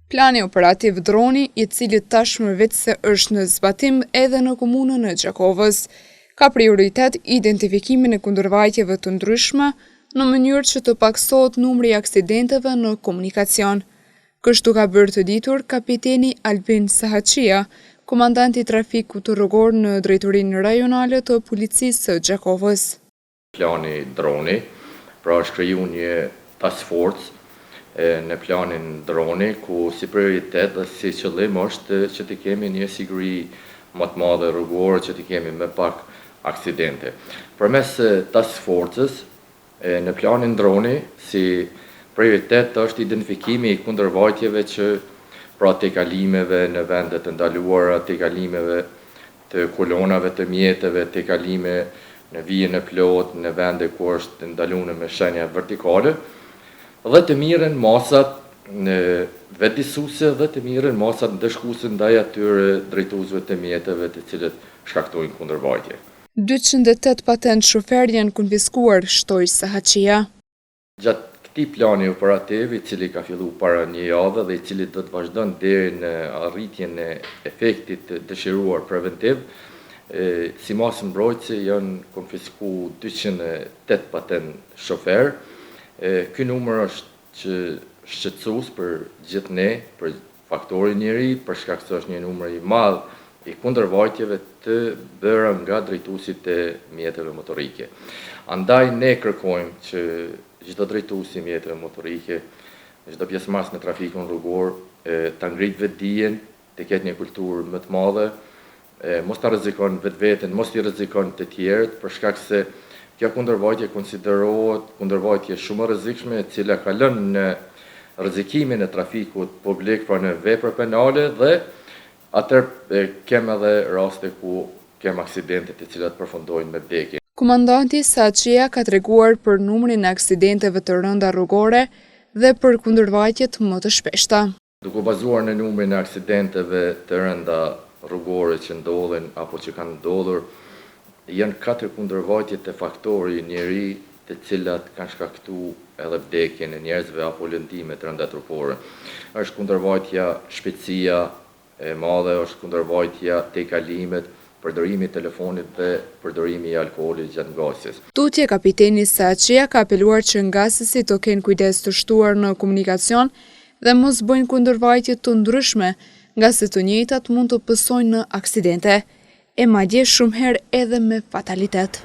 Plani operativ droni, i cili tashmë vetë se është në zbatim edhe në komunën e Gjakovës, ka prioritet identifikimin e kundërvajtjeve të ndryshme në mënyrë që të paksohet numri i aksidenteve në komunikacion. Kështu ka bërë të ditur kapiteni Albin Sahaqia, komandanti trafikut rrugor në drejtorinë rajonale të policisë së Gjakovës. Plani droni, pra është kriju një task force në planin droni, ku si prioritet dhe si qëllim është që të kemi një siguri më të madhe rrugore, që të kemi më pak aksidente. Përmes task forces, në planin droni, si prioritet është identifikimi i kundërvajtjeve që pra të kalimeve në vendet të ndaluara, të kalimeve të kolonave të mjeteve, të kalime në vijën e plot, në vende ku është ndaluar me shenja vertikale, dhe të mirën masat në vetëdijsuese dhe të mirën masat ndëshkuese ndaj atyre drejtuesve të mjeteve të cilët shkaktojnë kundërvajtje. 208 patent shofer janë konfiskuar, shtoi Sahaqia. Gjatë këtij plani operativ, i cili ka filluar para një jave dhe i cili do të vazhdon deri në arritjen e efektit të dëshiruar preventiv, si masë mbrojtëse janë konfiskuar 208 patent shofer. Ky numër është shqetësues për gjithë ne, për faktorin njeri, për shkak se është një numër i madh i kundërvajtjeve të bëra nga drejtuesit e mjeteve motorike. Andaj ne kërkojmë që çdo drejtues i mjeteve motorike, çdo pjesëmarrës në trafikun rrugor, ta ngritë vetdijen, të ketë një kulturë më të madhe, mos ta rrezikon vetveten, mos i rrezikon të tjerët, për shkak se kjo kundërvajtje konsiderohet kundërvajtje shumë e rrezikshme, e cila ka lënë në rrezikimin e trafikut publik pra në vepra penale dhe atëherë kem edhe raste ku kem aksidente të cilat përfundojnë me vdekje. Komandanti Sahaqia ka treguar për numrin e aksidenteve të rënda rrugore dhe për kundërvajtjet më të shpeshta. Duke bazuar në numrin e aksidenteve të rënda rrugore që ndodhin apo që kanë ndodhur, janë 4 kundërvajtje të faktori njeri të cilat kanë shkaktuar edhe vdekjen e njerëzve apo lëndime të rënda trupore. Është kundërvajtja shpejtësia e madhe, është kundërvajtja te kalimet, përdorimi i telefonit dhe përdorimi i alkoolit gjatë ngasjes. Tutje kapiteni Sahaqia ka apeluar që ngasësit të kenë kujdes të shtuar në komunikacion dhe mos bëjnë kundërvajtje të ndryshme, nga se të njëjtat mund të pësojnë në aksidente, e madje shumë herë edhe me fatalitet.